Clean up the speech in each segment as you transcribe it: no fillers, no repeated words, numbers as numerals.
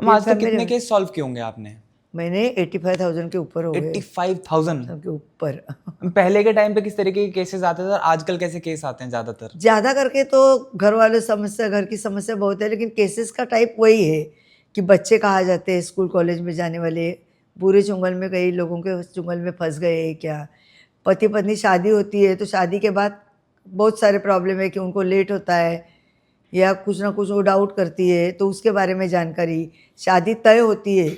आज तक कितने केस सॉल्व किए होंगे आपने? मैंने 85,000 के ऊपर हो गए। 85,000 के ऊपर। पहले के टाइम पे किस तरीके के केसेस आते थे और आजकल कैसे केस आते हैं ज्यादातर? ज़्यादा करके तो घर वालों समस्या, घर की समस्या बहुत है, लेकिन केसेस का टाइप वही है कि बच्चे कहाँ जाते हैं स्कूल कॉलेज में जाने वाले, पूरे चुंगल में कई लोगों के चुंगल में फंस गए क्या, पति पत्नी शादी होती है तो शादी के बाद बहुत सारे प्रॉब्लम है कि उनको लेट होता है या कुछ ना कुछ वो डाउट करती है, तो उसके बारे में जानकारी। शादी तय होती है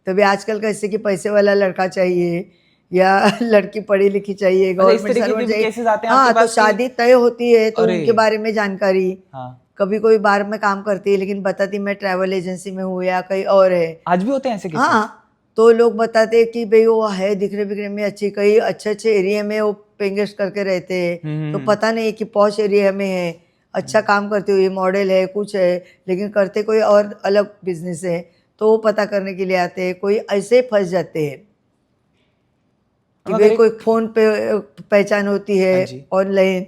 तभी आजकल कैसे कि पैसे वाला लड़का चाहिए या लड़की पढ़ी लिखी चाहिए, अच्छा, इस गवर्नमेंट तरीके के सर्वेंट भी चाहिए। केसेस आते हैं हाँ, आपके तो पास शादी तय होती है तो अरे उनके बारे में जानकारी। हाँ, कभी कोई बार में काम करती है लेकिन बताती मैं ट्रैवल एजेंसी में हूँ या कहीं और है। आज भी होते हैं ऐसे केसेस? हाँ, तो लोग बताते हैं कि भाई वो है दिखने बिखने में अच्छी, कई अच्छे अच्छे एरिया में वो पेंगेस्ट करके रहते हैं, तो पता नहीं कि पॉश एरिया में है, अच्छा काम करते हुए मॉडल है कुछ है, लेकिन करते कोई और अलग बिजनेस है, तो वो पता करने के लिए आते हैं। कोई ऐसे फंस जाते हैं कि भाई कोई फ़ोन पे पहचान होती है, ऑनलाइन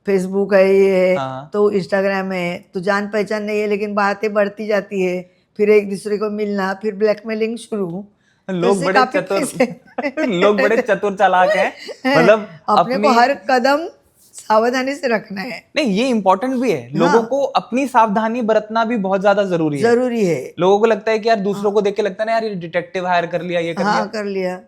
फेसबुक है, ये है तो इंस्टाग्राम है, तो जान पहचान नहीं है लेकिन बातें बढ़ती जाती है, फिर एक दूसरे को मिलना, फिर ब्लैकमेलिंग शुरू। लोग बड़े चतुर लोग बड़े चतुर चालाक हैं, मतलब अपने को हर कदम सावधानी से रखना है। नहीं, ये इम्पोर्टेंट भी है। लोगों को अपनी सावधानी बरतना भी बहुत ज्यादा जरूरी है। लोगों को लगता है कि यार दूसरों को देख के लगता है ना यार ये डिटेक्टिव हायर कर लिया, ये कर लिया।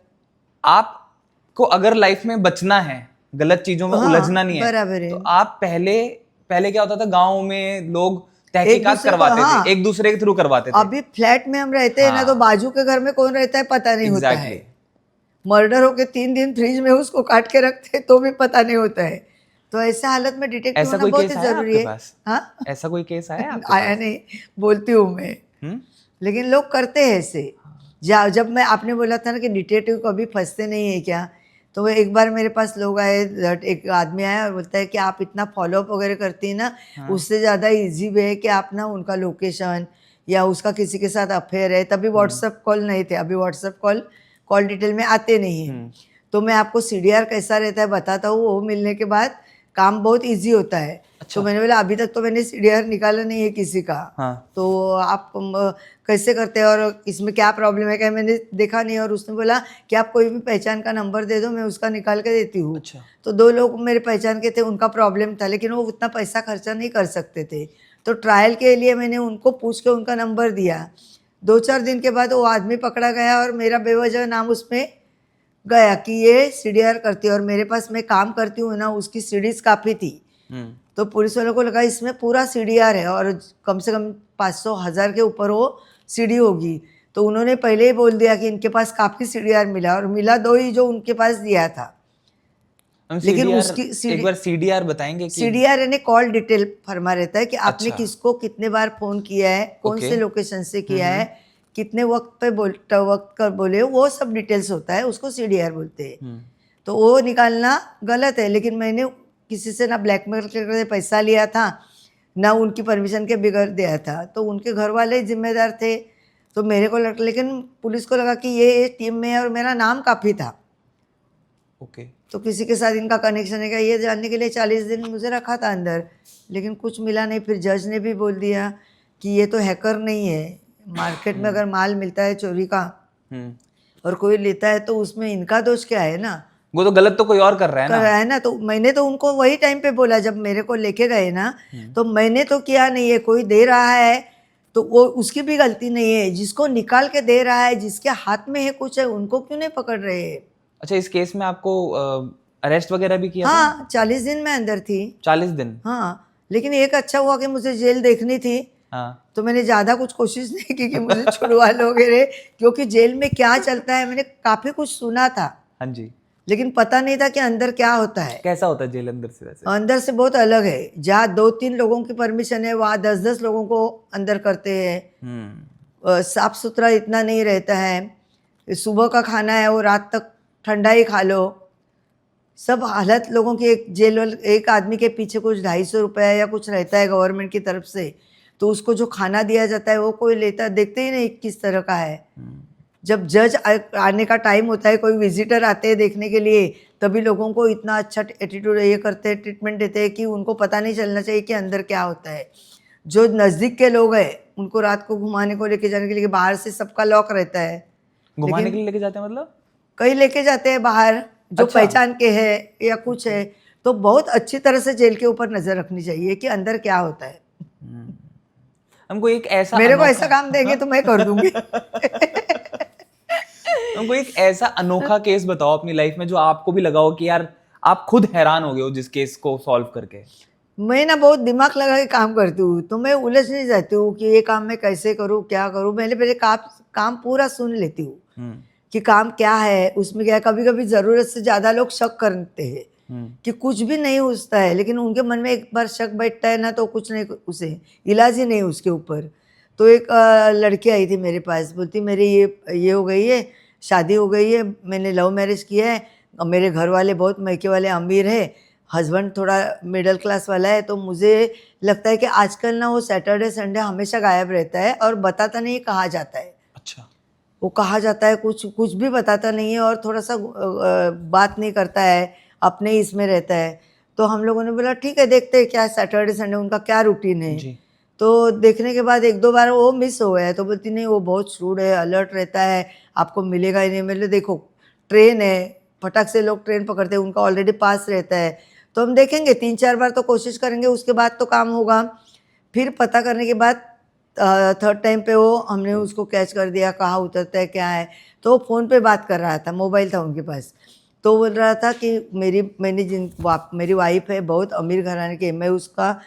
आपको अगर लाइफ में बचना है, गलत चीजों में उलझना नहीं है, तो आप पहले क्या होता था, गाँव में लोग तहकीकात करवाते थे, एक दूसरे के थ्रू करवाते थे। अभी फ्लैट में हम रहते हैं ना, तो बाजू के घर में कौन रहता है पता नहीं होता है। मर्डर होके 3 दिन फ्रिज में उसको काट के रखते हैं तो भी पता नहीं होता है। तो ऐसे हालत में डिटेक्टिव होना बहुत ही जरूरी है। हाँ, ऐसा कोई केस आया आपके आया नहीं, बोलती हूँ मैं, लेकिन लोग करते हैं ऐसे। जब मैं आपने बोला था ना कि डिटेक्टिव कभी फंसते नहीं है क्या, तो एक बार मेरे पास लोग आए, एक आदमी आया और बोलता है कि आप इतना फॉलोअप वगैरह करती हैं ना, उससे ज़्यादा इजी वे है कि आप ना उनका लोकेशन या उसका किसी के साथ अफेयर है, तभी व्हाट्सएप कॉल नहीं थे, अभी व्हाट्सएप कॉल डिटेल में आते नहीं हैं, तो मैं आपको CDR कैसा रहता है बताता हूँ, वो मिलने के बाद काम बहुत ईजी होता है। तो मैंने बोला अभी तक तो मैंने CDR निकाला नहीं है किसी का। तो आप कैसे करते हैं और इसमें क्या प्रॉब्लम है, क्या मैंने देखा नहीं। और उसने बोला कि आप कोई भी पहचान का नंबर दे दो, मैं उसका निकाल के देती हूँ। तो 2 लोग मेरे पहचान के थे, उनका प्रॉब्लम था लेकिन वो उतना पैसा खर्चा नहीं कर सकते थे, तो ट्रायल के लिए मैंने उनको पूछ के उनका नंबर दिया। 2-4 दिन के बाद वो आदमी पकड़ा गया और मेरा बेवजह नाम उसमें गया कि ये CDR करती है, और मेरे पास मैं काम करती हूँ ना, उसकी सीडीज काफ़ी थी। तो पुलिस वालों को लगा इसमें पूरा CDR है और कम से कम 500,000 के ऊपर वो CD होगी, तो उन्होंने पहले ही बोल दिया कि इनके पास काफ़ी CDR मिला, और मिला 2 ही जो उनके पास दिया था। लेकिन उसकी एक बार CDR बताएंगे कि CDR यानी कॉल डिटेल फरमा रहता है कि आपने किसको कितने बार फोन किया है, कौन से लोकेशन से किया है, कितने वक्त पे वक्त कर बोले, वो सब डिटेल्स होता है, उसको CDR बोलते हैं। तो वो निकालना गलत है, लेकिन मैंने किसी से ना ब्लैकमेल करके पैसा लिया था, ना उनकी परमिशन के बगैर दिया था, तो उनके घर वाले जिम्मेदार थे। तो मेरे को लगा, लेकिन पुलिस को लगा कि ये टीम में है और मेरा नाम काफ़ी था। तो किसी के साथ इनका कनेक्शन है क्या, ये जानने के लिए 40 दिन मुझे रखा था अंदर, लेकिन कुछ मिला नहीं। फिर जज ने भी बोल दिया कि ये तो हैकर नहीं है, मार्केट में अगर माल मिलता है चोरी का और कोई लेता है तो उसमें इनका दोष क्या है ना, वो तो गलत तो कोई और कर रहा है ना। तो मैंने तो उनको वही टाइम पे बोला जब मेरे को लेके गए ना, तो मैंने तो किया नहीं है, कोई दे रहा है तो वो उसकी भी गलती नहीं है, जिसको निकाल के दे रहा है, जिसके हाथ में है कुछ है, उनको क्यों नहीं पकड़ रहे हैं। अच्छा, इस केस में आपको अरेस्ट वगैरह भी किया? हाँ, 40 दिन में अंदर थी। 40 दिन? हाँ, लेकिन एक अच्छा हुआ कि मुझे जेल देखनी थी। तो मैंने ज़्यादा कुछ कोशिश नहीं की कि मुझे छुड़वा लोगे रे, क्योंकि जेल में क्या चलता है मैंने काफ़ी कुछ सुना था। हाँ जी, लेकिन पता नहीं था कि अंदर क्या होता है। कैसा होता है जेल अंदर से? वैसे अंदर से बहुत अलग है, जहाँ 2-3 लोगों की परमिशन है, वहाँ 10-10 लोगों को अंदर करते हैं। साफ सुथरा इतना नहीं रहता है, सुबह का खाना है वो रात तक ठंडा ही खा लो, सब हालत लोगों की। एक आदमी के पीछे कुछ 250 रुपया या कुछ रहता है गवर्नमेंट की तरफ से, तो उसको जो खाना दिया जाता है वो कोई लेता देखते ही नहीं किस तरह का है। जब जज आने का टाइम होता है, कोई विजिटर आते हैं देखने के लिए, तभी लोगों को इतना अच्छा एटीट्यूड ये करते हैं, ट्रीटमेंट देते हैं कि उनको पता नहीं चलना चाहिए कि अंदर क्या होता है। जो नज़दीक के लोग हैं उनको रात को घुमाने को लेके जाने के लिए बाहर से सबका लॉक रहता है। घुमाने के लिए लेके जाते हैं मतलब? कहीं लेके जाते हैं बाहर जो अच्छा। पहचान के है या कुछ है, तो बहुत अच्छी तरह से जेल के ऊपर नजर रखनी चाहिए कि अंदर क्या होता है। हमको एक ऐसा मेरे को ऐसा काम देंगे तो मैं कर दूंगी। हमको एक ऐसा अनोखा केस बताओ अपनी लाइफ में जो आपको भी लगा हो कि यार आप खुद हैरान हो गए हो जिस केस को सॉल्व करके। मैं ना बहुत दिमाग लगा के काम करती हूँ, तो मैं उलझ नहीं जाती हूँ कि ये काम मैं कैसे करूँ, क्या करूँ। पहले काम पूरा सुन लेती हूँ कि काम क्या है, उसमें क्या है। कभी कभी ज़रूरत से ज़्यादा लोग शक करते हैं कि कुछ भी नहीं उठता है, लेकिन उनके मन में एक बार शक बैठता है ना, तो कुछ नहीं, उसे इलाज ही नहीं उसके ऊपर। तो एक लड़की आई थी मेरे पास, बोलती मेरी ये हो गई है, शादी हो गई है, मैंने लव मैरिज किया है, मेरे घर वाले बहुत मैके वाले अमीर है, हस्बैंड थोड़ा मिडिल क्लास वाला है, तो मुझे लगता है कि आजकल ना वो सैटरडे संडे हमेशा गायब रहता है और बताता नहीं कहाँ जाता है। अच्छा। वो कहाँ जाता है कुछ भी बताता नहीं है, और थोड़ा सा बात नहीं करता है, अपने इसमें रहता है। तो हम लोगों ने बोला ठीक है, देखते हैं क्या सैटरडे संडे उनका क्या रूटीन है जी। तो देखने के बाद 1-2 बार वो मिस हो गया है, तो बोलती नहीं वो बहुत श्रूड है, अलर्ट रहता है, आपको मिलेगा ही नहीं। मैंने देखो ट्रेन है, फटाक से लोग ट्रेन पकड़ते हैं, उनका ऑलरेडी पास रहता है, तो हम देखेंगे 3-4 बार तो कोशिश करेंगे, उसके बाद तो काम होगा। फिर पता करने के बाद थर्ड टाइम पे वो हमने उसको कैच कर दिया, कहाँ उतरता है क्या है। तो वो फ़ोन पे बात कर रहा था, मोबाइल था उनके पास, तो बोल रहा था कि मेरी वाइफ है बहुत अमीर घराने की, मैं उसका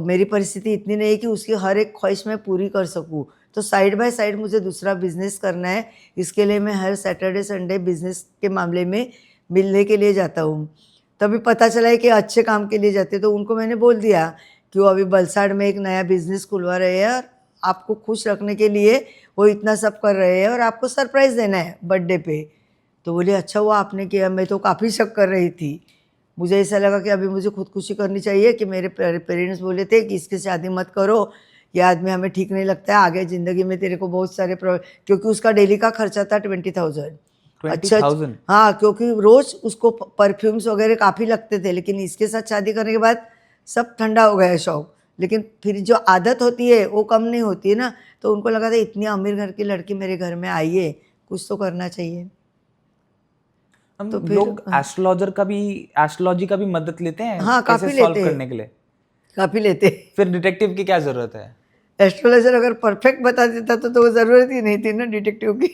मेरी परिस्थिति इतनी नहीं है कि उसकी हर एक ख्वाहिश मैं पूरी कर सकूं, तो साइड बाय साइड मुझे दूसरा बिजनेस करना है, इसके लिए मैं हर सैटरडे संडे बिजनेस के मामले में मिलने के लिए जाता हूँ। तभी पता चला है कि अच्छे काम के लिए जाते, तो उनको मैंने बोल दिया कि वो अभी वलसाड़ में एक नया बिजनेस खुलवा रहे हैं और आपको खुश रखने के लिए वो इतना सब कर रहे हैं और आपको सरप्राइज़ देना है बर्थडे पे। तो बोले अच्छा हुआ आपने किया, मैं तो काफ़ी शक कर रही थी। मुझे ऐसा लगा कि अभी मुझे खुदकुशी करनी चाहिए कि मेरे पेरेंट्स बोले थे कि इसकी शादी मत करो, ये आदमी हमें ठीक नहीं लगता है, आगे ज़िंदगी में तेरे को बहुत सारे क्योंकि उसका डेली का खर्चा था 20,000। अच्छा 20,000? हाँ, क्योंकि रोज़ उसको परफ्यूम्स वगैरह काफ़ी लगते थे, लेकिन इसके साथ शादी करने के बाद सब ठंडा हो गया शौक। लेकिन फिर जो आदत होती है वो कम नहीं होती है ना, तो उनको लगा था इतनी अमीर घर की लड़की मेरे घर में आई है, कुछ तो करना चाहिए। हम तो फिर लोग एस्ट्रोलॉजी का भी मदद लेते हैं हाँ, कैसे काफ़ी सॉल्व लेते करने के लिए? काफ़ी लेते। फिर डिटेक्टिव की क्या जरूरत है? एस्ट्रोलॉजर अगर परफेक्ट बता देता तो वो ज़रूरत ही नहीं थी ना डिटेक्टिव की।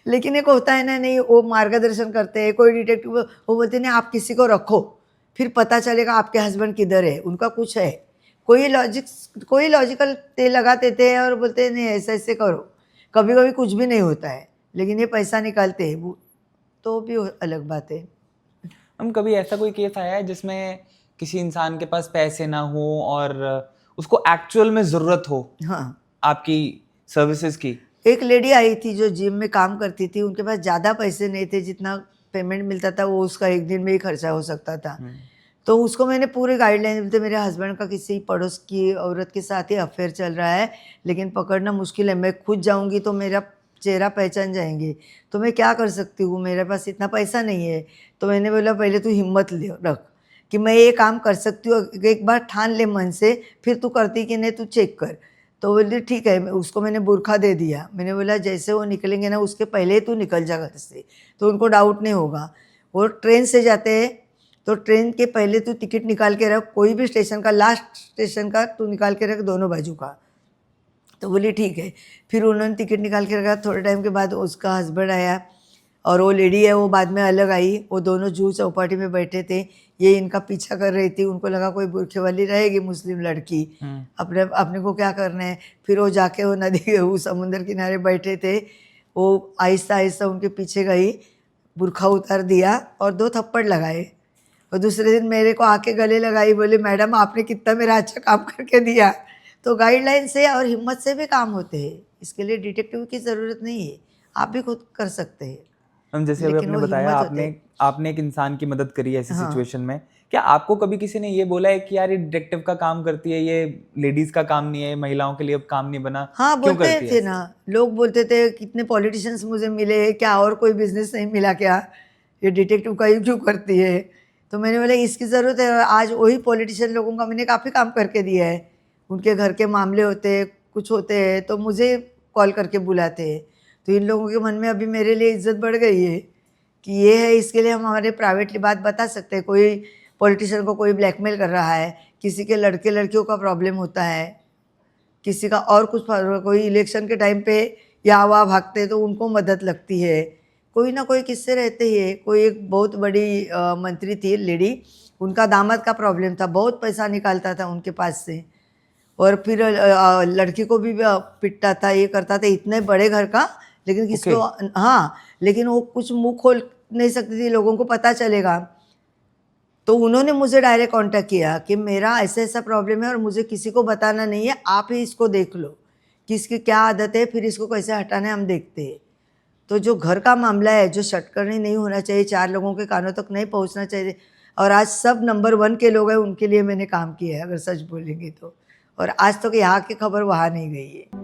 लेकिन एक होता है ना, नहीं वो मार्गदर्शन करते हैं, कोई डिटेक्टिव वो बोलते नहीं आप किसी को रखो, फिर पता चलेगा आपके हस्बैंड किधर है, उनका कुछ है, कोई लॉजिकल ते लगा देते हैं और बोलते हैं नहीं ऐसे ऐसे करो। कभी कभी कुछ भी नहीं होता है, लेकिन ये पैसा निकालते हैं वो तो भी अलग बात है। हम कभी ऐसा कोई केस आया है जिसमें किसी इंसान के पास पैसे ना हो और उसको एक्चुअल में जरूरत हो हाँ, आपकी सर्विसेज की? एक लेडी आई थी जो जिम में काम करती थी, उनके पास ज़्यादा पैसे नहीं थे, जितना पेमेंट मिलता था वो उसका एक दिन में ही खर्चा हो सकता था। तो उसको मैंने पूरे गाइडलाइन बोलते मेरे हस्बैंड का किसी पड़ोस की औरत के साथ ही अफेयर चल रहा है, लेकिन पकड़ना मुश्किल है, मैं खुद जाऊंगी तो मेरा चेहरा पहचान जाएंगे, तो मैं क्या कर सकती हूँ, मेरे पास इतना पैसा नहीं है। तो मैंने बोला पहले तू हिम्मत ले रख कि मैं ये काम कर सकती हूँ, एक बार ठान ले मन से, फिर तू करती कि नहीं तू चेक कर। तो बोली ठीक है, उसको मैंने बुरखा दे दिया, मैंने बोला जैसे वो निकलेंगे ना उसके पहले ही तू निकल जा घर से, तो उनको डाउट नहीं होगा। वो ट्रेन से जाते हैं तो ट्रेन के पहले तू टिकट निकाल के रख, कोई भी स्टेशन का, लास्ट स्टेशन का तू निकाल के रख दोनों बाजू का। तो बोली ठीक है, फिर उन्होंने टिकट निकाल के रखा। थोड़े टाइम के बाद उसका हस्बैंड आया और वो लेडी है वो बाद में अलग आई, वो दोनों जू चौपाटी में बैठे थे, ये इनका पीछा कर रही थी, उनको लगा कोई बुरखे वाली रहेगी मुस्लिम लड़की, अपने को क्या करना है। फिर वो जाके वो नदी वो समुद्र किनारे बैठे थे, वो आहिस्ता आहिस्ता उनके पीछे गई, बुरखा उतार दिया और 2 थप्पड़ लगाए, और दूसरे दिन मेरे को आके गले लगाई, बोले मैडम आपने कितना मेरा अच्छा काम करके दिया। तो गाइडलाइन से और हिम्मत से भी काम होते हैं, इसके लिए डिटेक्टिव की ज़रूरत नहीं है, आप भी खुद कर सकते हैं। हम जैसे अभी आपने बताया आपने एक इंसान की मदद करी है ऐसी सिचुएशन में, क्या आपको कभी किसी ने ये बोला है कि यार ये डिटेक्टिव का काम करती है, ये लेडीज का काम नहीं है, महिलाओं के लिए अब काम नहीं बना? हाँ, बोलते थे ना लोग, बोलते थे कितने पॉलिटिशियंस मुझे मिले हैं, क्या और कोई बिजनेस नहीं मिला क्या, ये डिटेक्टिव का ही क्यों करती है। तो मैंने बोला इसकी ज़रूरत है, आज वही पॉलिटिशियन लोगों का मैंने काफ़ी काम करके दिया है, उनके घर के मामले होते हैं, कुछ होते हैं, तो मुझे कॉल करके बुलाते हैं। तो इन लोगों के मन में अभी मेरे लिए इज्जत बढ़ गई है कि ये है, इसके लिए हम हमारे प्राइवेटली बात बता सकते हैं। कोई पॉलिटिशियन को कोई ब्लैकमेल कर रहा है, किसी के लड़के लड़कियों का प्रॉब्लम होता है, किसी का और कुछ, कोई इलेक्शन के टाइम पे यहाँ वहाँ भागते हैं तो उनको मदद लगती है। कोई ना कोई किस्से रहते ही है। कोई एक बहुत बड़ी मंत्री थी लेडी, उनका दामाद का प्रॉब्लम था, बहुत पैसा निकालता था उनके पास से, और फिर लड़की को भी पिटता था, ये करता था, इतने बड़े घर का, लेकिन किसको हाँ, लेकिन वो कुछ मुंह खोल नहीं सकती थी, लोगों को पता चलेगा। तो उन्होंने मुझे डायरेक्ट कांटेक्ट किया कि मेरा ऐसा ऐसा प्रॉब्लम है और मुझे किसी को बताना नहीं है, आप ही इसको देख लो कि इसकी क्या आदत है, फिर इसको कैसे हटाना है, हम देखते हैं। तो जो घर का मामला है, जो शटकर्णी नहीं होना चाहिए, 4 लोगों के कानों तक नहीं पहुंचना चाहिए, और आज सब नंबर 1 के लोग हैं, उनके लिए मैंने काम किया है, अगर सच बोलेंगे तो। और आज तक यहाँ की खबर वहाँ नहीं गई है।